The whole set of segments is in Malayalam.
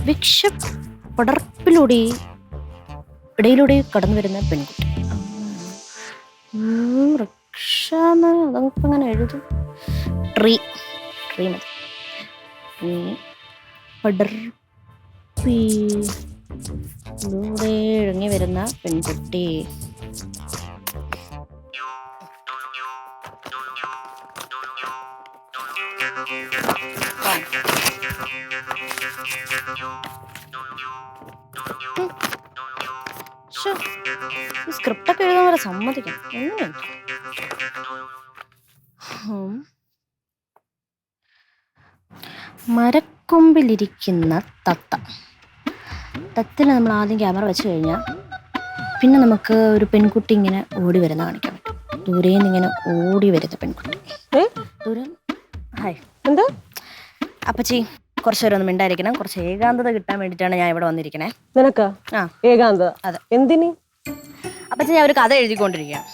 വിക്ഷ പടർപ്പിലൂടെ ഇടയിലൂടെ കടന്നു വരുന്ന പെൺകുട്ടി. റിക്ഷ അതപ്പോ അങ്ങനെ എഴുതും. ട്രീ മതി. പടർപ്പിലൂടെ ഇഴങ്ങി വരുന്ന പെൺകുട്ടി. സ്ക്രിപ്റ്റൊക്കെ എഴുതാൻ വരെ സമ്മതിക്കണം. എങ്ങനെയുണ്ട്? മരക്കൊമ്പിലിരിക്കുന്ന തത്ത. തത്തനെ നമ്മൾ ആദ്യം ക്യാമറ വെച്ച് കഴിഞ്ഞാൽ പിന്നെ നമുക്ക് ഒരു പെൺകുട്ടി ഇങ്ങനെ ഓടി വരുന്ന കാണിക്കാൻ പറ്റും. ദൂരേന്ന് ഇങ്ങനെ ഓടി വരുന്ന പെൺകുട്ടി. ദൂരം. ഹായ്. എന്താ അപ്പച്ചി കുറച്ചു നേരം ഒന്നും മിണ്ടായിരിക്കണം. കുറച്ച് ഏകാന്തത കിട്ടാൻ വേണ്ടിയിട്ടാണ് ഞാൻ ഇവിടെ വന്നിരിക്കണേ. നിനക്കാ ഏകാന്തത? അതെ. എന്തിന്? അപ്പച്ചി ഞാൻ ഒരു കഥ എഴുതിക്കൊണ്ടിരിക്കുകയാണ്.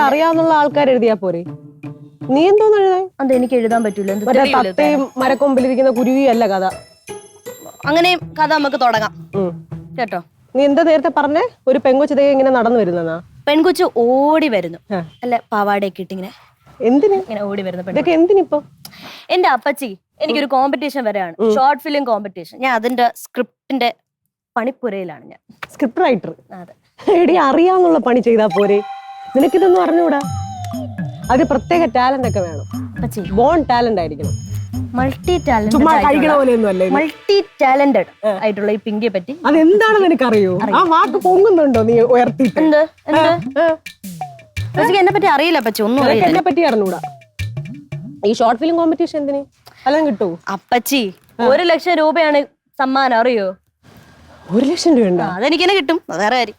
അറിയാവുന്ന ആൾക്കാർ എഴുതിയാ പോരെ? നീ എന്തോന്ന് എഴുതാൻ? അത് എനിക്ക് എഴുതാൻ പറ്റൂല. തത്തയും മരക്കൊമ്പിലിരിക്കുന്ന കുരുവിയും അല്ല കഥ. അങ്ങനെ കഥ നമുക്ക് തുടങ്ങാം കേട്ടോ. നീ എന്താ നേരത്തെ പറഞ്ഞേ? ഒരു പെങ്കൊച്ചതേ ഇങ്ങനെ നടന്നു വരുന്ന പെൺകൊച്ചു ഓടി വരുന്നു. അല്ല, പാവാടയൊക്കെ ഇട്ടിങ്ങനെ. എന്തിന് ഇങ്ങനെ ഓടി വരുന്ന? ഇതൊക്കെ എന്തിനിപ്പോ? എന്റെ അപ്പച്ചി, എനിക്കൊരു കോമ്പറ്റീഷൻ വരെയാണ്, ഷോർട്ട് ഫിലിം കോമ്പറ്റീഷൻ. ഞാൻ അതിന്റെ സ്ക്രിപ്റ്റിന്റെ പണിപ്പുരയിലാണ് ഞാൻ. Script writer? അതെ. എടി, അറിയാന്നുള്ള പണി ചെയ്താ പോരെ? നിനക്കിതൊന്നും അറിഞ്ഞൂടാ? അത് പ്രത്യേക ടാലന്റ് ഒക്കെ വേണം. ബോൺ ടാലന്റ് ആയിരിക്കണം. മൾട്ടി ടാലന്റഡ് ആയിട്ടുള്ള ഈ പിങ്കിയെ പറ്റി അതെന്താണെന്ന് എനിക്കറിയോ? ആ വാക്ക് പൊങ്ങുന്നുണ്ടോ നീ ഉയർത്തിട്ട്? എന്നെ പറ്റി അറിയില്ല അപ്പച്ചി, ഒന്നും അറിയില്ല. എന്നെ പറ്റി അറിഞ്ഞൂടാ. ഈ ഷോർട്ട് ഫിലിം കോമ്പറ്റീഷൻ എന്തിന്? അതെല്ലാം കിട്ടൂ അപ്പച്ചി? 1 ലക്ഷം രൂപയാണ് സമ്മാനം, അറിയോ? 1 ലക്ഷം രൂപ ഉണ്ടോ? അതെനിക്ക് തന്നെ കിട്ടും, വേറെ കാര്യം.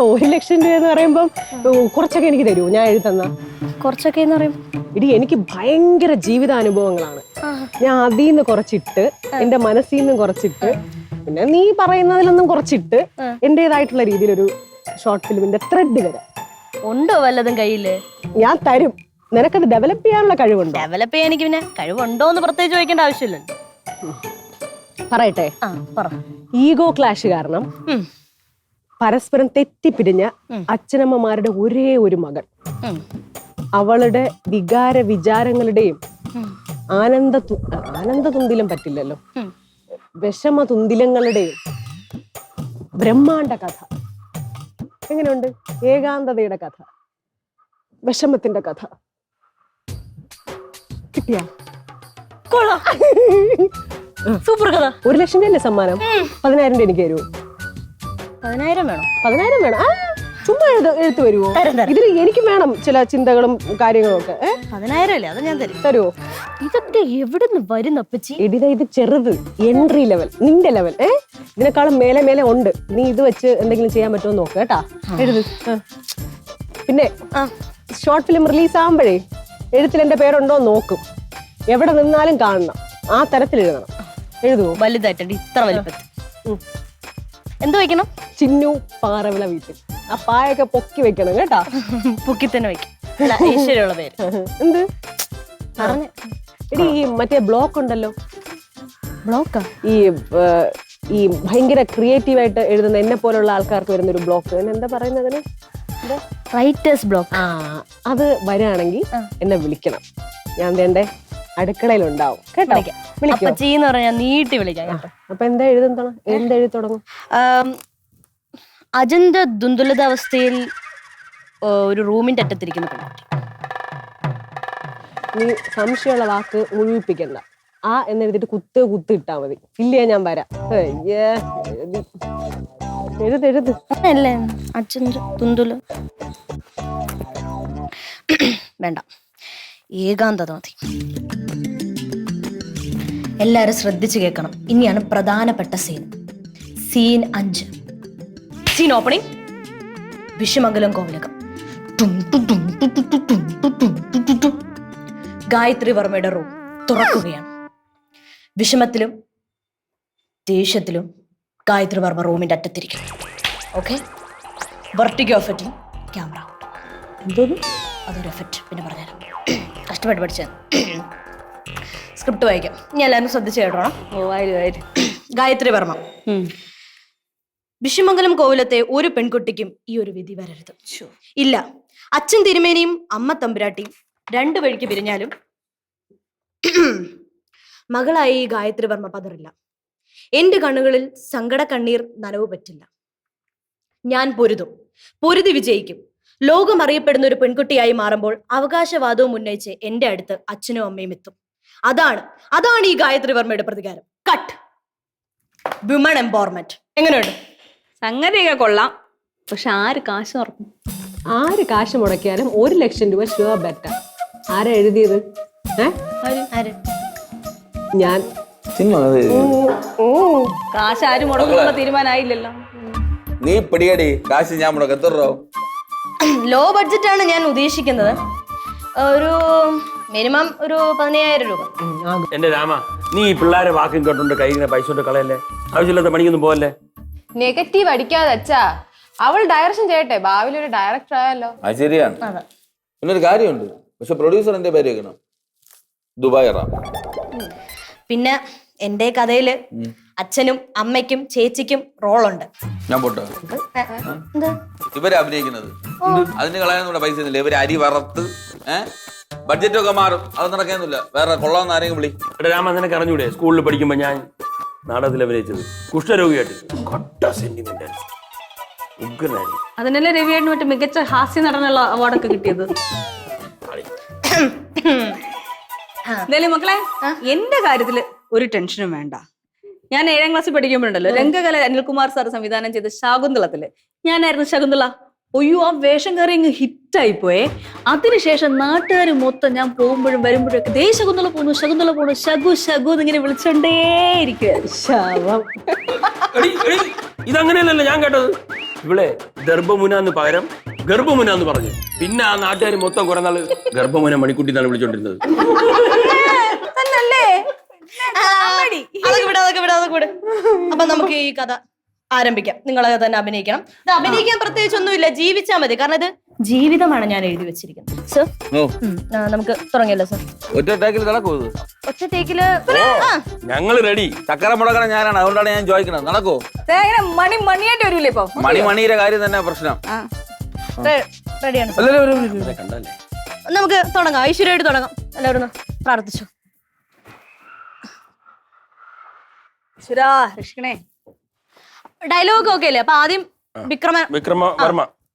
1 ലക്ഷം രൂപ എന്ന് പറയുമ്പം കുറച്ചൊക്കെ എനിക്ക് തരൂ, ഞാൻ എഴുതന്ന? കുറച്ചൊക്കെ എന്ന് പറയുമ്പോ ഇടി, എനിക്ക് ഭയങ്കര ജീവിതാനുഭവങ്ങളാണ്. ഞാൻ അതിൽ നിന്ന് കുറച്ചിട്ട്, എന്റെ മനസ്സിൽ നിന്നും കുറച്ചിട്ട്, പിന്നെ നീ പറയുന്നതിലൊന്നും കുറച്ചിട്ട് എന്റേതായിട്ടുള്ള രീതിയിലൊരു ഷോർട്ട് ഫിലിമിന്റെ ത്രെഡ് വരാം. ഉണ്ടോ വല്ലതും കയ്യില്? ഞാൻ തരും. നിനക്കത് ഡെവലപ്പ് ചെയ്യാനുള്ള കഴിവുണ്ടോ? ഡെവലപ്പ് ചെയ്യാൻ എനിക്ക് പിന്നെ കഴിവുണ്ടോ എന്ന് പ്രത്യേകിച്ച് ചോദിക്കേണ്ട ആവശ്യമില്ലല്ലോ. പറയട്ടെ. പറ. ഈഗോ ക്ലാഷ് കാരണം പരസ്പരം തെറ്റിപ്പിരിഞ്ഞ അച്ഛനമ്മമാരുടെ ഒരേ ഒരു മകൾ അവളുടെ വികാര വിചാരങ്ങളുടെയും ആനന്ദ തുന്തിലും പറ്റില്ലല്ലോ, വിഷമ തുന്തിലങ്ങളുടെയും ബ്രഹ്മാണ്ഡ കഥ. എങ്ങനെയുണ്ട്? ഏകാന്തതയുടെ കഥ, വിഷമത്തിന്റെ കഥ. കിട്ടിയാ? സൂപ്പർ കഥ. 1 ലക്ഷം രൂപ സമ്മാനം. 10,000 രൂപ എനിക്ക് തരുമോ? 10,000 വേണം? 10,000 വേണം. ചുമ്മാ എഴുത്ത് വരുമോ? ഇതിൽ എനിക്ക് വേണം ചില ചിന്തകളും കാര്യങ്ങളും ഒക്കെ. 10,000 അല്ലേ? അത് ഞാൻ തരുമോ? ഇതൊക്കെ എവിടെ നിന്ന് വരുന്നു അപ്പച്ചി? ഇത് ചെറുത്, എൻട്രി ലെവൽ, നിന്റെ ലെവൽ. ഇതിനേക്കാളും മേലെ മേലെ ഉണ്ട്. നീ ഇത് വെച്ച് എന്തെങ്കിലും ചെയ്യാൻ പറ്റുമോ നോക്ക് കേട്ടാ. എഴുത്. പിന്നെ ഷോർട്ട് ഫിലിം റിലീസ് ആകുമ്പോഴേ എഴുത്തിൽ എന്റെ പേരുണ്ടോ നോക്കും. എവിടെ നിന്നാലും കാണണം, ആ തരത്തിൽ എഴുതണം. എഴുതുമോ? വലുതായിട്ടുണ്ട്, ഇത്ര വലുപ്പത്തിൽ. എന്ത് വെക്കണം? ചിന്നു പാറവിള വീട്ടിൽ. ആ പായൊക്കെ പൊക്കി വെക്കണം കേട്ടാ. പൊക്കി തന്നെ വെക്കും. ഈശ്വരമുള്ള പേര്. എന്ത് പറഞ്ഞ? എടി, ഈ മറ്റേ ബ്ലോക്ക് ഉണ്ടല്ലോ. ബ്ലോക്കാ? ഈ ഭയങ്കര ക്രിയേറ്റീവായിട്ട് എഴുതുന്ന എന്നെ പോലുള്ള ആൾക്കാർക്ക് വരുന്നൊരു ബ്ലോക്ക്. എന്താ പറയുന്നതിന്? Writers block. അത് വരാണെങ്കിൽ എന്നെ വിളിക്കണം. ഞാൻ എന്റെ അടുക്കളയിലുണ്ടാവും കേട്ടോ. അപ്പച്ചീന്ന് പറഞ്ഞാൽ നീട്ടി വിളിക്കാം. അപ്പൊ എന്താ എഴുതി തുടങ്ങും? അജന്ത ദുന്ദുലിതാവസ്ഥയിൽ ഒരു റൂമിന്റെ അറ്റത്തിരിക്കുന്ന പെൺകുട്ടി. നീ സംശയമുള്ള വാക്ക് മുഴുവിപ്പിക്കണ്ട. എന്നെഴുതിട്ട് കുത്ത് ഇട്ടാ മതി. ഇല്ലേ, ഞാൻ വരാം. എഴുത്. അല്ലേ അജന്ത ദുന്ദുല? വേണ്ട, ഏകാന്തത മതി. എല്ലാരും ശ്രദ്ധിച്ചു കേൾക്കണം. ഇനിയാണ് പ്രധാനപ്പെട്ട സീൻ 5. Scene opening. വിഷമംഗലം കോവിലകം. ഗായത്രി വർമ്മയുടെ റൂം തുറക്കുകയാണ്. വിഷമത്തിലും ദേഷ്യത്തിലും ഗായത്രി വർമ്മ റൂമിന്റെ അറ്റത്തിരിക്കും. Okay, vertigo effect camera. എന്തോന്ന്? അതൊരു എഫക്റ്റ്, പിന്നെ പറഞ്ഞുതരാം. കഷ്ടപ്പെട്ട് പഠിച്ച സ്ക്രിപ്റ്റ് വായിക്കാം. ഇനി എല്ലാവരും ശ്രദ്ധിച്ചു കേട്ടോണം. ഗായത്രി വർമ്മ. വിഷുമംഗലം കോവിലത്തെ ഒരു പെൺകുട്ടിക്കും ഈ ഒരു വിധി വരരുത്. ഇല്ല, അച്ഛൻ തിരുമേനിയും അമ്മ തമ്പുരാട്ടിയും രണ്ടു വഴിക്ക് പിരിഞ്ഞാലും മകളായി ഈ ഗായത്രി വർമ്മ പതറില്ല. എന്റെ കണ്ണുകളിൽ സങ്കട കണ്ണീർ നനവ് പറ്റില്ല. ഞാൻ പൊരുതി വിജയിക്കും. ലോകം അറിയപ്പെടുന്ന ഒരു പെൺകുട്ടിയായി മാറുമ്പോൾ അവകാശവാദവും ഉന്നയിച്ച് എന്റെ അടുത്ത് അച്ഛനും അമ്മയും എത്തും. അതാണ് ഈ ഗായത്രി വർമ്മയുടെ പ്രതികാരം. കട്ട്. Women empowerment. എങ്ങനെയുണ്ട്? സംഗതിയൊക്കെ കൊള്ളാം, പക്ഷെ ആര് കാശ് തുറക്കും? ആര് കാശ് മുടക്കിയാലും 1 ലക്ഷം രൂപ ഷുവർ ബെറ്റർ. ആരാ എഴുതിയത്? ഞാൻ. കാശ് ആര് മുടക്കുന്ന തീരുമാനമായില്ലല്ലോ. നീ പിടിയടി, കാശ് ഞാൻ മുടക്കം. എത്ര രൂപ? ലോ ബഡ്ജറ്റ് ആണ് ഞാൻ ഉദ്ദേശിക്കുന്നത്. ഒരു മിനിമം ഒരു 15,000 രൂപ. എന്റെ രാമ, നീ ഈ പിള്ളേരെ വാക്കും കേട്ടോണ്ട് കൈ ഇങ്ങനെ പൈസ കൊണ്ട് കളയല്ലേ. ആവശ്യമില്ലാത്ത പണിക്കൊന്നും പോവല്ലേ. നെഗറ്റീവ് അടിക്കാതെ അച്ഛാ. അവൾ ഡയറക്ഷൻ ചെയ്യട്ടെ, ഭാവിയിൽ ഒരു ഡയറക്ടർ ആയല്ലോ. അത് ശരിയാണ്. പിന്നൊരു കാര്യമുണ്ട്, പക്ഷെ പ്രൊഡ്യൂസർ എന്റെ പേര് വെക്കണം, ദുബായ് റാം. പിന്നെ എന്റെ കഥയില് അച്ഛനും അമ്മയ്ക്കും ചേച്ചിക്കും റോളുണ്ട്. ഞാൻ പോട്ടെ. ഇവരെ അഭിനയിക്കുന്നത് അതിന് കളയാനുള്ള പൈസ ഒന്നുമില്ല. ഇവര് അരി വറുത്ത് ബഡ്ജറ്റ് ഒക്കെ മാറും. അത് നടക്കാനൊന്നുമില്ല. വേറെ കൊള്ളാവുന്ന ആരെങ്കിലും വിളി. എടാ രാമ, നിനക്ക് അറിഞ്ഞൂടെ സ്കൂളിൽ പഠിക്കുമ്പോ ഞാൻ നാടകത്തിൽ അഭിനയിച്ചത് കുഷ്ഠരോഗിയായിട്ട്. കൊട്ട സെന്റിമെന്റൽ ഉഗ്രനായിരുന്നു. അതിനല്ലേ രവിയേട്ടന് മറ്റേ മികച്ച ഹാസ്യ നടനുള്ള അവാർഡൊക്കെ കിട്ടിയത്. എന്തായാലും മക്കളെ, എന്റെ കാര്യത്തില് ഒരു ടെൻഷനും വേണ്ട. ഞാൻ 7ാം ക്ലാസ്സിൽ പഠിക്കുമ്പോഴുണ്ടല്ലോ, രംഗകല അനിൽകുമാർ സാർ സംവിധാനം ചെയ്ത ശകുന്തളത്തില് ഞാനായിരുന്നു ശകുന്തള. ഒയ്യോ, ആ വേഷം കയറി അങ്ങ് ഹിറ്റായി പോയേ. അതിനുശേഷം നാട്ടുകാർ മൊത്തം ഞാൻ പോകുമ്പോഴും വരുമ്പോഴൊക്കെ ദേ ശകുന്തള പോണു, ശകുന്തള പോണു, ശകു ശകു എന്നിങ്ങനെ വിളിച്ചോണ്ടേയിരിക്കുക. ഇതങ്ങനെയല്ലല്ലോ ഞാൻ കേട്ടത്. ഇവിടെ ഗർഭമുനാന്ന് പകരം ഗർഭമുനാന്ന് പറഞ്ഞു. പിന്നെ ആ നാട്ടുകാർ മൊത്തം കുറെ നാള് ഗർഭമുന മണിക്കുട്ടി എന്നാണ് വിളിച്ചോണ്ടിരുന്നത്. അപ്പൊ നമുക്ക് ഈ കഥ ആരംഭിക്കാം. നിങ്ങളെ തന്നെ അഭിനയിക്കണം. ഇത് അഭിനയിക്കാൻ പ്രത്യേകിച്ചൊന്നുമില്ല, ജീവിച്ചാ മതി. കാരണം ഇത് ജീവിതമാണ് ഞാൻ എഴുതി വെച്ചിരിക്കുന്നത്. സർ, നമുക്ക് തുടങ്ങിയല്ലോ സർ. ഒറ്റ ടേക്കിൽ നടക്കൂ? ഒറ്റ ടേക്കില് ഞങ്ങള് റെഡി. ചക്കര മുടക്കണം ഞാനാണ്, അതുകൊണ്ടാണ് ഞാൻ ചോദിക്കണത്. നടക്കോ? മണിയായിട്ട് വരൂലേ ഇപ്പൊ? മണിയുടെ കാര്യം തന്നെ പ്രശ്നം. റെഡിയാണ് സർ. നമുക്ക് തുടങ്ങാം. ഐശ്വര്യമായിട്ട് തുടങ്ങാം. എല്ലാവരും ഒന്ന് പ്രാർത്ഥിച്ചു. ഡയലോഗ് ഒക്കെ അല്ലേ? അപ്പൊ ആദ്യം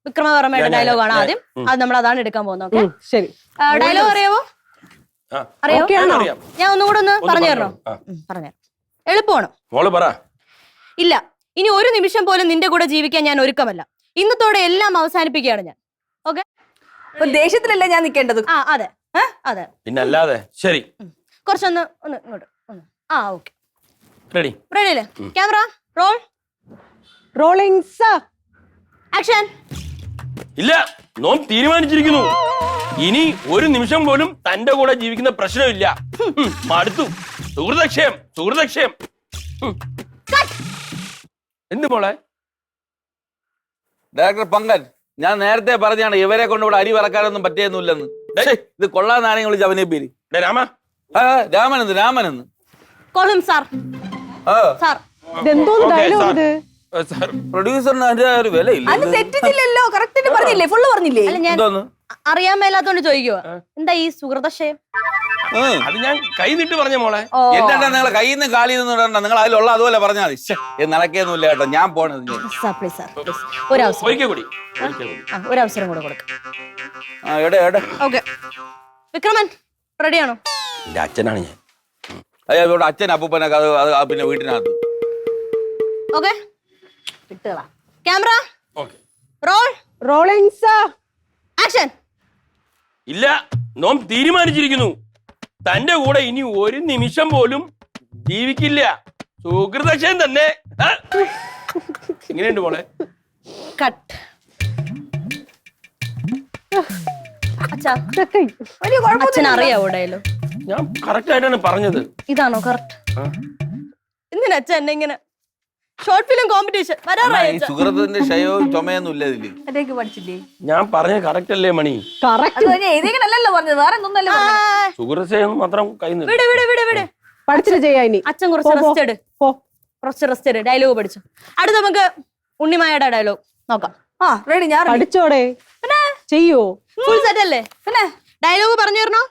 വിക്രമവർമ്മയുടെ ഡയലോഗാണ് ആദ്യം. അത് നമ്മൾ അതാണ് എടുക്കാൻ പോകുന്നത്. ഓക്കെ, ശരി. ഡയലോഗ് അറിയാവോ? ഞാൻ ഒന്നുകൂടെ ഒന്ന് പറഞ്ഞു തരണോ? പറഞ്ഞുതരാം. എളുപ്പമാണ്. ഇല്ല, ഇനി ഒരു നിമിഷം പോലും നിന്റെ കൂടെ ജീവിക്കാൻ ഞാൻ ഒരുക്കമല്ല. ഇന്നത്തോടെ എല്ലാം അവസാനിപ്പിക്കുകയാണ് ഞാൻ. ഓക്കെ? ദേഷ്യത്തിലല്ലേ ഞാൻ നിൽക്കേണ്ടത്? അതെ അതെ. പിന്നെ അല്ലാതെ. ശരി, കുറച്ചൊന്ന് ഇങ്ങോട്ട്. Okay, ready. റെഡിയല്ലേ? Camera roll. Rolling sir. Action. ഇല്ല, നോം തീരുമാനിച്ചിരിക്കുന്നു. ഇനി ഒരു നിമിഷം പോലും തന്റെ കൂടെ ജീവിക്കുന്ന പ്രശ്നമില്ല. മടുത്തു. സുഹൃതക്ഷയം. എന്ത് മോളെ? ഡയറക്ടർ പങ്കൻ, ഞാൻ നേരത്തെ പറഞ്ഞാണ് ഇവരെ കൊണ്ട് ഇവിടെ അരി വറക്കാനൊന്നും പറ്റിയൊന്നുമില്ലെന്ന്. ഇത് കൊള്ളാൻ ആരെയും വിളിച്ച് അഭിനയിപ്പേരി. രാമനെന്ന് ഇതെന്തോന്ന് ഡയലോഗ് ഇത്? പ്രൊഡ്യൂസറിന് അതിന്റെ ഒരു വിലയില്ല. തെറ്റിച്ചില്ലല്ലോ, കറക്റ്റ് പറഞ്ഞില്ലേ, ഫുള്ള് പറഞ്ഞില്ലേ? അറിയാൻ മേലാത്തോണ്ട് ചോദിക്കുവോ, എന്താ ഈ സുഹൃതക്ഷയം? അത് ഞാൻ കൈ നിട്ട് പറഞ്ഞ മോളെ. എന്താ നിങ്ങളെ കയ്യിൽ നിന്ന് കാലിൽ നിന്ന് ഇടണ്ട, നിങ്ങൾ അതിലുള്ള അതുപോലെ പറഞ്ഞാൽ മതി. നടക്കൊന്നുമില്ല കേട്ടോ, ഞാൻ പോണത്. ഒരു അവസരം കൂടെ കൊടുക്കാം. ഓക്കെ, വിക്രമൻ റെഡിയാണോ? അച്ഛനാണ് ഞാൻ. ഇവിടെ അച്ഛൻ അപ്പൂപ്പനൊക്കെ അത് പിന്നെ വീട്ടിനകത്ത്. Okay, camera roll. Rolling sir. Action. ഇല്ല, നോം തീരുമാനിച്ചിരിക്കുന്നു. തന്റെ കൂടെ ഇനി ഒരു നിമിഷം പോലും ജീവിക്കില്ല. സുഹൃതക്ഷയം തന്നെ. എങ്ങനെയുണ്ട് മോളെ? കട്ട്. അച്ഛൻ അറിയാവോ ഡയലോഗ്? ഞാൻ കറക്റ്റ് ആയിട്ടാണ് പറഞ്ഞത്. ഇതാണോ കറക്റ്റ്? എന്തിനാ അച്ഛൻ എന്നെ ഇങ്ങനെ ഷോർട്ട് ഫിലിം കോമ്പറ്റീഷൻ ഈ സുഹൃത്തിന്റെ ക്ഷയവും ചുമയൊന്നും ഇല്ല ഇതില്. അതൊക്കെ പഠിച്ചില്ലേ? ഞാൻ പറഞ്ഞ കറക്റ്റ് അല്ലേ മണി? കറക്റ്റ് എഴുതിയല്ലോ പറഞ്ഞത്, വേറെ എന്തൊന്നല്ലേ പറഞ്ഞത്. സുഹൃത്തൊന്നും മാത്രം കൈ വിട് വിട് വിട് വിട്. പഠിച്ചിട്ട് ചെയ്യാ ഇനി. അച്ഛൻ കുറച്ച് റെസ്റ്റ് എടു. കുറച്ച് റെസ്റ്റ് എടു. ഡയലോഗ് പഠിച്ചു. അടുത്ത നമുക്ക് ഉണ്ണിമായയുടെ ഡയലോഗ് നോക്കാം. ആ റെഡി, ഞാൻ ready. പഠിച്ചോടെ ചെയ്യോ? ഫുൾ സെറ്റ് അല്ലേ? പിന്നെ ഡയലോഗ് പറഞ്ഞു തരണോ?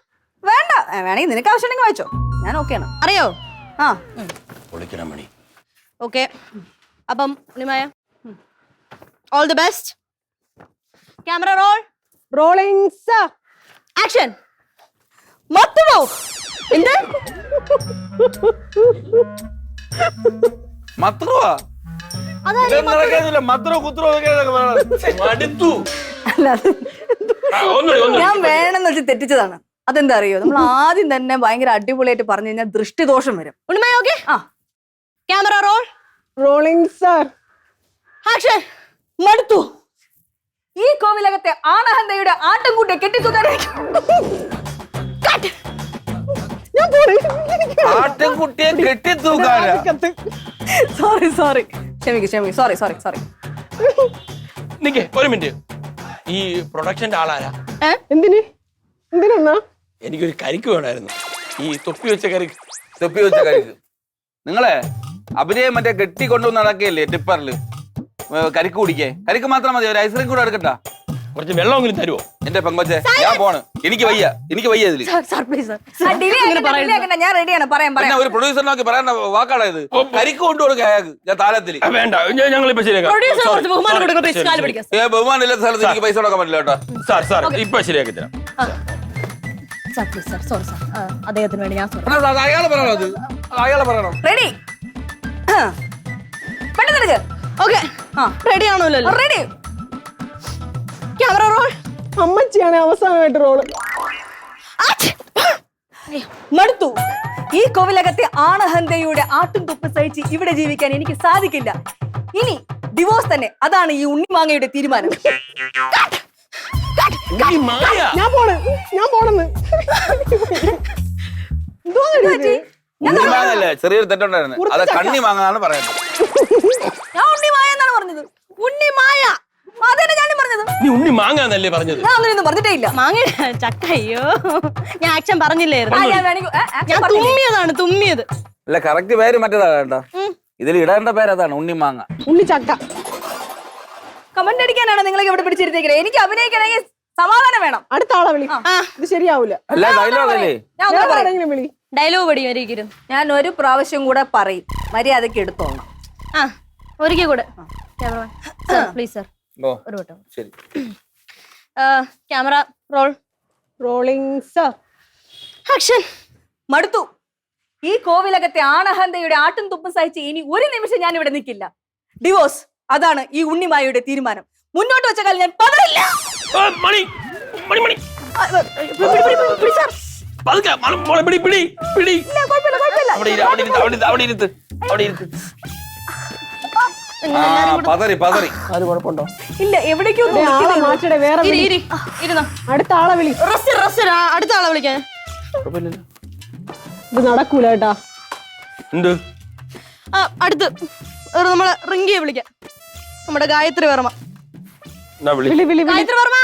വേണ്ട, വേണമെങ്കിൽ നിനക്ക് ആവശ്യമുണ്ടെങ്കിൽ വായിച്ചോ, ഞാൻ ഓക്കെയാണ്. അറിയോ? ആ പൊളിക്കണം മണി. ഓക്കെ, അപ്പം Unnimaya all the best. Camera roll, rolling sir, action. മത്തുവോ എന്ത് മത്രവാ മത്രോ കുത്രോ മടുത്തു. അല്ല, അത് ഞാൻ വേണമെന്ന് വെച്ച് തെറ്റിച്ചതാണ്. അതെന്താ അറിയോ, നമ്മൾ ആദ്യം തന്നെ ഭയങ്കര അടിപൊളിയായിട്ട് പറഞ്ഞു കഴിഞ്ഞാൽ ദൃഷ്ടിദോഷം വരും. ഉണ്ണിമായ ഓക്കെ. ആ camera roll, rolling sir, action. മടുത്തു. ഈ കോവിലകത്തെ ആണഹന്തയുടെ ആട്ടം കൂട്ടി കെട്ടിത്തൂക്കാനായിരിക്കും. ആട്ടിൻകുട്ടിയെ കെട്ടിത്തൂക്കാനാ? സോറി സോറി, ക്ഷമിക്ക് ക്ഷമിക്ക്, സോറി സോറി സോറി. നിക്കേ ഒരു മിനിറ്റ്. ഈ പ്രൊഡക്ഷന്റെ ആളാരാ? എന്തിനാ? എനിക്കൊരു കരിക്ക് വേണമായിരുന്നു, ഈ തൊപ്പി വെച്ച കരിക്ക്. തൊപ്പി വെച്ച കരിക്ക് നിങ്ങളെ അഭിനയം മറ്റേ കെട്ടിക്കൊണ്ടു നടക്കുകയല്ലേ ടിപ്പറില് കരിക്ക് കുടിക്കേ? കരിക്ക് മാത്രം മതി, ഒരു ഐസ്ക്രീം കൂടെ എടുക്കട്ട? കുറച്ച് വെള്ളമെങ്കിലും തരുമോ? എന്റെ പെങ്കൊച്ചെ, ഞാൻ പോണ്, എനിക്ക് വയ്യ ഇതില്. ഞാൻ റെഡിയാണ്, പറയാം പിന്നെ ഒരു പ്രൊഡ്യൂസറിനൊക്കെ പറയേണ്ട വാക്കാണ് ഇത്. കരിക്ക് കൊണ്ടുകൊടുക്കുക അയാൾക്ക് ഞാൻ താലത്തില്. വേണ്ട, ഞങ്ങളിപ്പോ ശരിയാക്കാം. ബഹുമാനം ഇല്ലാത്ത സ്ഥലത്ത് എനിക്ക് പൈസ കൊടുക്കാൻ പറ്റില്ല കേട്ടോ. സാർ ഇപ്പൊ ശരിയാക്കി തരാം. സോറി സാർ, അദ്ദേഹത്തിന് വേണ്ടി ഞാൻ അയാളെ പറയണോ? അത് അയാളെ പറയണം. റെഡി, പെട്ടെന്ന് ഓക്കെ. റെഡി ആണല്ലോ? റെഡി. Camera roll. അമ്മച്ചിയാണ് അവസാനമായിട്ട് റോള്. മടുത്തു. ഈ കോവിലകത്തെ ആണഹന്തയുടെ ആട്ടും തുപ്പ് സഹിച്ച് ഇവിടെ ജീവിക്കാൻ എനിക്ക് സാധിക്കില്ല. ഇനി ഡിവോഴ്സ് തന്നെ, അതാണ് ഈ ഉണ്ണിമാങ്ങയുടെ തീരുമാനം. ഞാൻ പോണെന്ന്. ഉണ്ണിമാങ്ങല്ലേ, ചെറിയൊരു തെറ്റുണ്ടായിരുന്നു. അത് കണ്ണി മാങ്ങാന്നാണ് പറയുന്നത്. ഞാൻ ഉണ്ണിമായ എന്നാണ് പറഞ്ഞത്. ഉണ്ണിമായ അതന്നെ ഞാനും പറഞ്ഞത്. നീ ഉണ്ണി മാങ്ങാന്നല്ലേ പറഞ്ഞത്? ഞാൻ അങ്ങനെയൊന്നും പറഞ്ഞിട്ടേ ഇല്ല. മാങ്ങ ചക്ക. അയ്യോ, ഞാൻ ആക്ഷൻ പറഞ്ഞില്ലായിരുന്നു. ഞാൻ തുമ്മിയതാണ്. തുമ്മിയത്. അല്ല, കറക്റ്റ് പേര് മറ്റേതാണ് കേട്ടോ. ഇതിൽ ഇടേണ്ട പേര് അതാണ്, ഉണ്ണിമാങ്ങ. ഉണ്ണിച്ചക്ക. കമന്റ് അടിക്കാനാണ് നിങ്ങളൊക്കെ ഇവിടെ പിടിച്ചിരുത്തേക്കുന്നത്. എനിക്ക് അഭിനയിക്കണമെങ്കിൽ സമാധാനം വേണം. അടുത്ത ആളെ വിളി. ഇത് ശരിയാവൂല. അല്ല, ഡയലോഗ് അല്ലേ? വിളി. ഡയലോഗ് പഠിക്കും. ഞാൻ ഒരു പ്രാവശ്യം കൂടെ പറയും, മര്യാദക്ക് എടുത്തോളണം. ഒരിക്കൽ കൂടെ. പ്ലീസ് സർ, ഓ ഒരു വട്ടം. ശരി. Camera roll, rolling sir, action. മടുത്തു. ഈ കോവിലകത്തെ ആണഹന്തയുടെ ആട്ടും തുപ്പും സഹിച്ച് ഇനി ഒരു നിമിഷം ഞാൻ ഇവിടെ നിൽക്കില്ല. ഡിവോഴ്സ്, അതാണ് ഈ ഉണ്ണിമായയുടെ തീരുമാനം. മുന്നോട്ട് വെച്ച കാലം ഞാൻ പതറില്ല. മണി മണി മണി പതറി പതറി. അത് കുഴപ്പമുണ്ടോ? ഇല്ല, എവിടേക്കോ ആളെ മാറ്റടെ. വേറെ ഇരുന്നോ. അടുത്ത ആളെ വിളി. അടുത്ത ആളെ വിളിക്കാൻ. ഇത് നടക്കൂല കേട്ടാ. എന്ത്? അടുത്ത് നമ്മളെ റിങ്കിയെ വിളിക്കാം. നമ്മുടെ ഗായത്രി വർമ്മ. ഗായത്രി വർമ്മ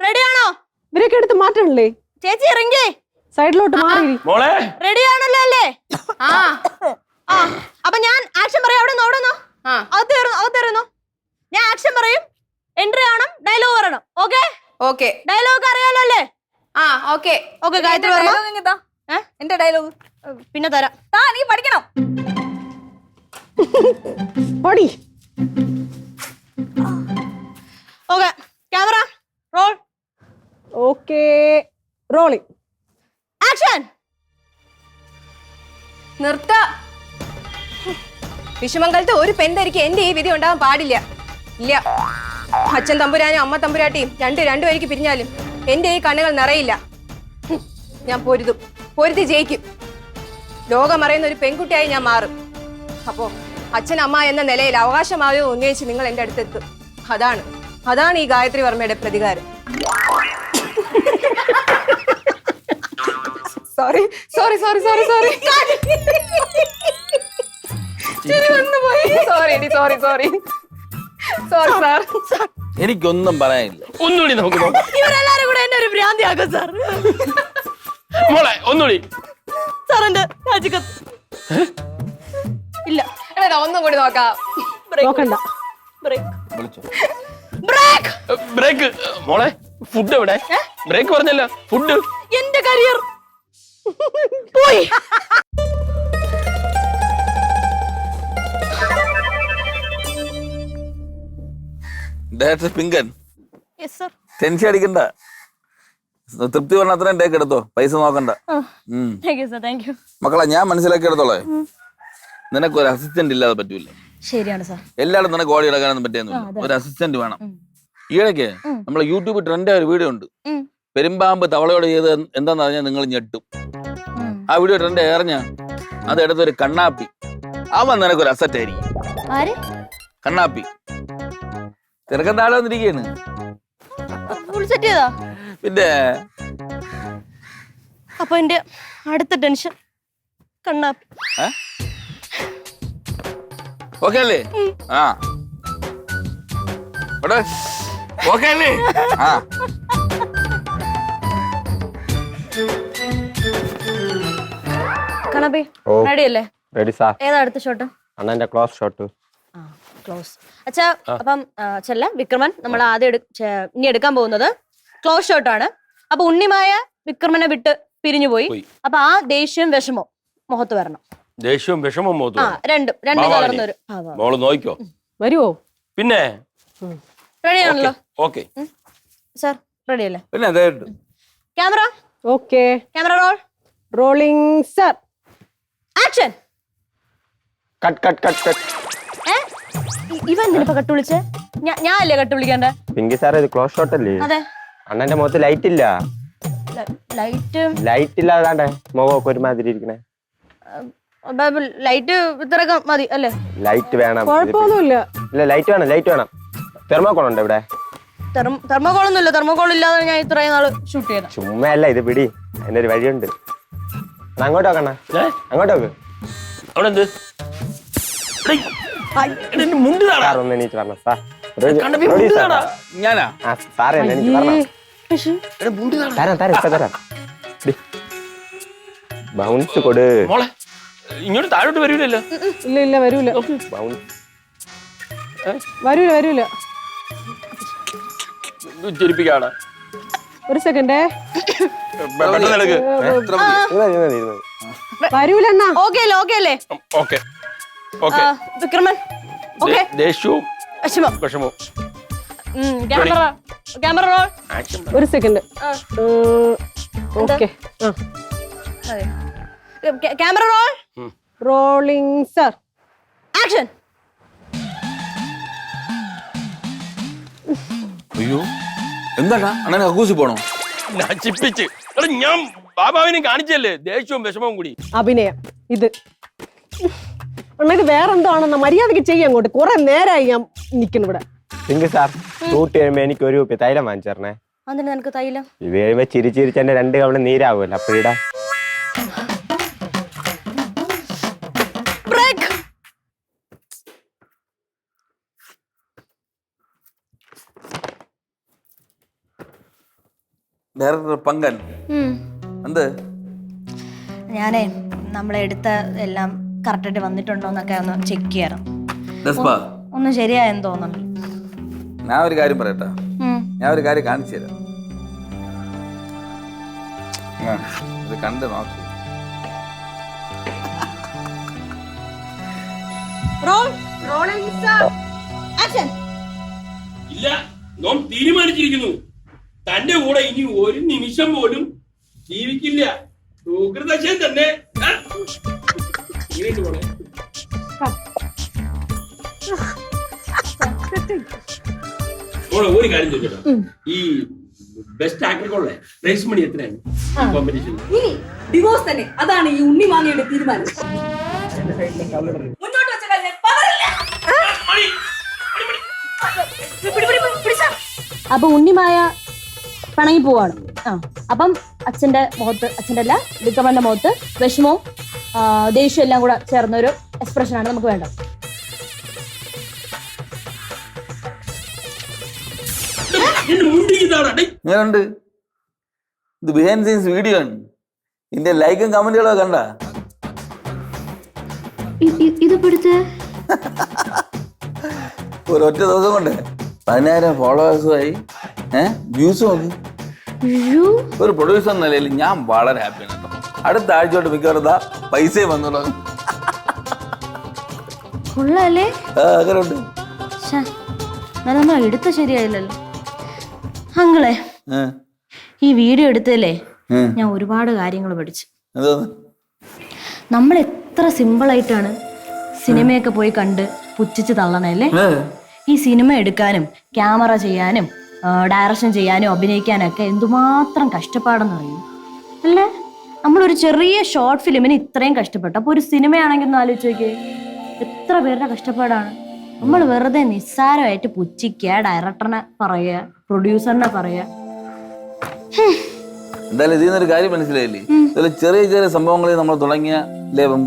റെഡിയാണോ? ഇവരൊക്കെ എടുത്ത് മാറ്റണല്ലേ ചേച്ചി? റിങ്കി സൈഡിലോട്ട് മാറി. റെഡി ആണല്ലോ അല്ലേ? അപ്പൊ ഞാൻ ആക്ഷൻ പറയാം. അവിടെ നിന്ന് അകത്തേറുന്നു. ഞാൻ ആക്ഷൻ പറയും, എൻട്രി ആവണം, ഡയലോഗ് പറയണം. Okay okay. ഡയലോഗ് അറിയാലോ അല്ലേ? Okay okay. ഗായത്രി വർമ്മ, എന്റെ ഡയലോഗ് പിന്നെ തരാം. നീ പഠിക്കണം. പടി. Okay, camera roll. Okay, rolling action. നിർത്ത. വിഷമംഗലത്ത് ഒരു പെൺതരിക്ക് എന്റെ ഈ വിധി ഉണ്ടാവാൻ പാടില്ല. ഇല്ല, അച്ഛൻ തമ്പുരാനും അമ്മ തമ്പുരാട്ടിയും രണ്ടുപേർക്ക് പിരിഞ്ഞാലും എന്റെ ഈ കണ്ണുകൾ നിറയില്ല. ഞാൻ പൊരുതി ജയിക്കും. ലോകം അറിയുന്ന ഒരു പെൺകുട്ടിയായി ഞാൻ മാറും. അപ്പോ അച്ഛൻ അമ്മ എന്ന നിലയിൽ അവകാശമായോ ഉന്നയിച്ച് നിങ്ങൾ എന്റെ അടുത്തെത്തും. അതാണ് ഈ ഗായത്രി വർമ്മയുടെ പ്രതികാരം. സോറി. Sorry sorry sir. എനിക്കൊന്നും പറയാനില്ല. ഒന്നുകൂടി നമുക്ക് നോക്കാം. ഇവരെല്ലാരും കൂടെ എന്നെ ഒരു ഭ്രാന്തിയാക്കും സാർ. മോളെ ഒന്നുകൂടി. സാർ എന്റെ രാജിക്കത്ത് ഇല്ല. എടാ ഒന്നും കൂടി നോക്കാം. നോക്കണ്ട. വിളിച്ചോ. ബ്രേക്ക്. മോളെ ഫുഡ് എവിടെ? ബ്രേക്ക് പറഞ്ഞല്ല, ഫുഡ്. എന്റെ കരിയർ പോയി. Director Pinkan, yes sir. Tension അടിക്കണ്ട. തൃപ്തി പറഞ്ഞ അത്രയും ടേക്ക് എടുത്തോ, പൈസ നോക്കണ്ട. Thank you sir, thank you. മക്കളെ ഞാൻ മനസ്സിലാക്കി എടുത്തോളേ, നിനക്കൊരു അസിസ്റ്റന്റ് ഇല്ലാതെ പറ്റൂല. ശരിയാണ് സാർ. എല്ലാവരും നിനക്ക് ഓടി എടുക്കാനൊന്നും പറ്റിയൊന്നുമില്ല. ഒരു അസിസ്റ്റന്റ് വേണം. ഈയിടയ്ക്ക് നമ്മളെ യൂട്യൂബിൽ ട്രെൻഡ് ആയ ഒരു വീഡിയോ ഉണ്ട്. പെരുമ്പാമ്പ് തവളയോട് ചെയ്ത് എന്താന്ന് പറഞ്ഞാൽ നിങ്ങൾ ഞെട്ടും. ആ വീഡിയോ ട്രെൻഡ് ഏറിഞ്ഞ അത് എടുത്തൊരു കണ്ണാപ്പി, അവൻ നിനക്കൊരു അസറ്റ് ആയിരിക്കും. ആര്? കണ്ണാപ്പി തിരക്കണ്ട ആളെ വന്നിരിക്കുകയാണ്. ഫുൾ സെറ്റ് ചെയ്താ? പിന്നെ അപ്പൊ എന്റെ അടുത്ത ടെൻഷൻ കണ്ണാപ്പി. ഓക്കെ അല്ലേ? ആ ഓക്കെ അല്ലേ? ആ കണ്ണാപ്പി റെഡി അല്ലേ? Ready sir. ഏതാ അടുത്ത ഷോട്ട്? അണ്ണന്റെ ക്ലോസ് ഷോട്ട്. ക്ലോസ്. അച്ഛാ അപ്പം ചെല്ല വിക്രമൻ നമ്മൾ ആദ്യം ഇനി എടുക്കാൻ പോകുന്നത് ക്ലോസ് ഷോട്ട് ആണ്. അപ്പൊ ഉണ്ണിമായ വിക്രമനെ വിട്ട് പിരിഞ്ഞു പോയി. അപ്പൊ ആ ദേഷ്യവും വിഷമവും മുഖത്ത് വരണം. ദേഷ്യവും വിഷമവും മുഖത്ത് വരണം. രണ്ടും കലർന്നൊരു മോള് നോക്കിക്കോ. വരുവോ? പിന്നെ റെഡി ആണല്ലോ? ഓക്കെ സാർ റെഡി അല്ലേ? പിന്നെ camera okay. Camera roll. Rolling sir. Action. Cut cut cut cut. ഇവൻ എന്തിനിപ്പോ കട്ട് വിളിച്ചേ? ഞാൻ അല്ലേ കട്ട് വിളിക്കണ്ടേ? പിങ്കി സാർ ഇത് ക്ലോസ് ഷോട്ട് അല്ലേ? അതെ. അണ്ണന്റെ മുഖത്ത് ലൈറ്റ് ഇല്ല. ലൈറ്റ് ഇല്ലാതാണ്ടേ മുഖമൊക്കെ ഒരുമാതിരി ഇരിക്കണേ. ലൈറ്റ് ഇത്രയൊക്കെ മതി അല്ലേ? ലൈറ്റ് വേണം. കുഴപ്പമൊന്നുമില്ല. ഇല്ല ലൈറ്റ് വേണം, ലൈറ്റ് വേണം. തെർമോക്കോൾ ഉണ്ട് ഇവിടെ. തെർമോകോൾ ഒന്നുമില്ല. തെർമോകോൾ ഇല്ലാതെ ഞാൻ ഇത്രയും നാള് ഷൂട്ട് ചെയ്ത. ചുമ്മാ അല്ല ഇത് പിടി, അതിന്റെ ഒരു വഴിയുണ്ട്. അങ്ങോട്ട് നോക്കണ്ണ, അങ്ങോട്ട് നോക്ക്. അവിടെ എന്ത് സാർ ഒന്ന് എണീച്ച് പറഞ്ഞ സാർ. ഞാനാ ആ സാറേ ഒന്ന് എണീച്ച് പറഞ്ഞ. തരാം തരാം ഇപ്പൊ തരാം. ബൗൺസ് കൊടു. മോളെ ഇങ്ങോട്ട് താഴോട്ട് വരൂലല്ലോ. ഇല്ല ഇല്ല വരൂല. വരൂല വരൂല. ചിരിപ്പിക്കാണ്. ഒരു സെക്കൻഡേ. പെട്ടെന്ന് എടുക്ക്. വരൂല അണ്ണാ. ഓക്കെ അല്ലേ? ഓക്കെ അല്ലേ? Okay okay. വിക്രമൻ ഓക്കെ. ദേഷ്യവും വിഷമം വിഷമവും. Camera roll. ഒരു second. Okay. Camera roll. Rolling sir. Action. അയ്യോ എന്താടാ അണ്ണനെ കക്കൂസി പോണോ? നശിപ്പിച്ച്. എടാ ഞാൻ ബാബാവിനെ കാണിച്ചല്ലേ ദേഷ്യവും വിഷമവും കൂടി. അഭിനയം ഇത്. അണ്ണ ഇത് വേറെന്തോ ആണെന്ന മര്യാദക്ക് ചെയ്യാൻ അങ്ങോട്ട്. കുറെ നേരമായി ഞാൻ നിൽക്കുന്നു ഇവിടെ. പിങ്കി സാർ ഷൂട്ട് ചെയ്യുമ്പോ എനിക്ക് ഒരു കുപ്പി തൈലം വാങ്ങിച്ചു തരണേ. അതിന് നിനക്ക് തൈലം? ഇത് കഴിയുമ്പോ ചിരിച്ചിരിച്ച് എന്റെ 2 കവള നീരാവുമല്ലോ അപ്പോഴിടാ. ഡയറക്ടർ പങ്കൻ എന്ത്? ഞാനേ നമ്മളെടുത്ത എല്ലാം കറക്റ്റായിട്ട് വന്നിട്ടുണ്ടോ എന്നൊക്കെ ഒന്ന് ചെക്ക് ചെയ്യാറ്. ഒന്നും ശരിയായെന്ന് തോന്നുന്നു. ഞാൻ ഒരു കാര്യം പറയട്ടെ, ഞാൻ ഒരു കാര്യം കാണിച്ചു തരാം. ഇത് കണ്ട് നോക്കി. ഇല്ല നോം തീരുമാനിച്ചിരിക്കുന്നു. തന്റെ കൂടെ ഇനി ഒരു നിമിഷം പോലും ജീവിക്കില്ല. സുഹൃതശയം തന്നെ. ഒരു കാര്യം ചോദിച്ചോ, ഈ ബെസ്റ്റ് ആക്ടർക്കുള്ള പ്രൈസ് മണി എത്രയാണ് കോമ്പറ്റീഷൻ? ഡിവോഴ്സ് തന്നെ. അതാണ് ഈ ഉണ്ണി മാങ്ങയുടെ തീരുമാനം. മുന്നോട്ട് വെച്ച കാര്യം അപ്പൊ ഉണ്ണിമായ പിണങ്ങി പോവാണ്. അപ്പം അച്ഛന്റെ മുഖത്ത്, അച്ഛന്റെ അല്ല വിക്രമന്റെ മുഖത്ത് വിഷമവും ദേഷ്യം എല്ലാം കൂടെ ചേർന്നൊരു എക്സ്പ്രഷനാണ് നമുക്ക് വേണ്ടത്. ഇങ്ങനെയുണ്ട്. ഇത് ബിഹൈൻഡ് സീൻസ് വീഡിയോ ആണ്. ഇതിന്റെ ലൈക്കും കമന്റുകളൊക്കെ കണ്ട ഇതിപ്പെടുത്ത് ഒരൊറ്റ ദിവസം കൊണ്ട് 10,000 ഫോളോവേഴ്സുമായി വ്യൂസ് നോക്കി. ഒരു പ്രൊഡ്യൂസർ എന്ന നിലയിൽ ഞാൻ വളരെ ഹാപ്പിയാണ് കേട്ടോ. അടുത്ത ആഴ്ച തൊട്ട് മിക്കവാറും പൈസയും വന്നോളൂ. കൊള്ളാല്ലേ? അങ്ങനെ ഉണ്ട്. നമ്മൾ എടുത്ത ശരിയായില്ലല്ലോ അങ്ങളെ. ഈ വീഡിയോ എടുത്തല്ലേ ഞാൻ ഒരുപാട് കാര്യങ്ങൾ പഠിച്ചു. നമ്മൾ എത്ര സിമ്പിൾ ആയിട്ടാണ് സിനിമയൊക്കെ പോയി കണ്ട് പുച്ഛിച്ച് തള്ളണല്ലേ. ഈ സിനിമ എടുക്കാനും ക്യാമറ ചെയ്യാനും ഡയറക്ഷൻ ചെയ്യാനും അഭിനയിക്കാനൊക്കെ എന്തുമാത്രം കഷ്ടപ്പാടെന്ന് അറിയും അല്ലേ. നമ്മളൊരു ചെറിയ ഷോർട്ട് ഫിലിമിന് ഇത്രയും കഷ്ടപ്പെട്ടു. അപ്പൊ ഒരു സിനിമയാണെങ്കിൽ ഒന്ന് ആലോചിച്ച് നോക്കിയേ, എത്ര പേരുടെ കഷ്ടപ്പാടാണ്. നമ്മൾ വെറുതെ നിസ്സാരമായിട്ട് പുച്ഛിക്കുക, ഡയറക്ടറിനെ പറയുക, പ്രൊഡ്യൂസറിനെ പറയുക. എന്തായാലും ഇതിൽ നിന്നൊരു കാര്യം മനസ്സിലായില്ലേ, ചെറിയ ചെറിയ സംഭവങ്ങളിൽ നമ്മൾ തുടങ്ങിയ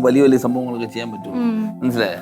വലിയ വലിയ സംഭവങ്ങളൊക്കെ ചെയ്യാൻ പറ്റും. മനസ്സിലായ?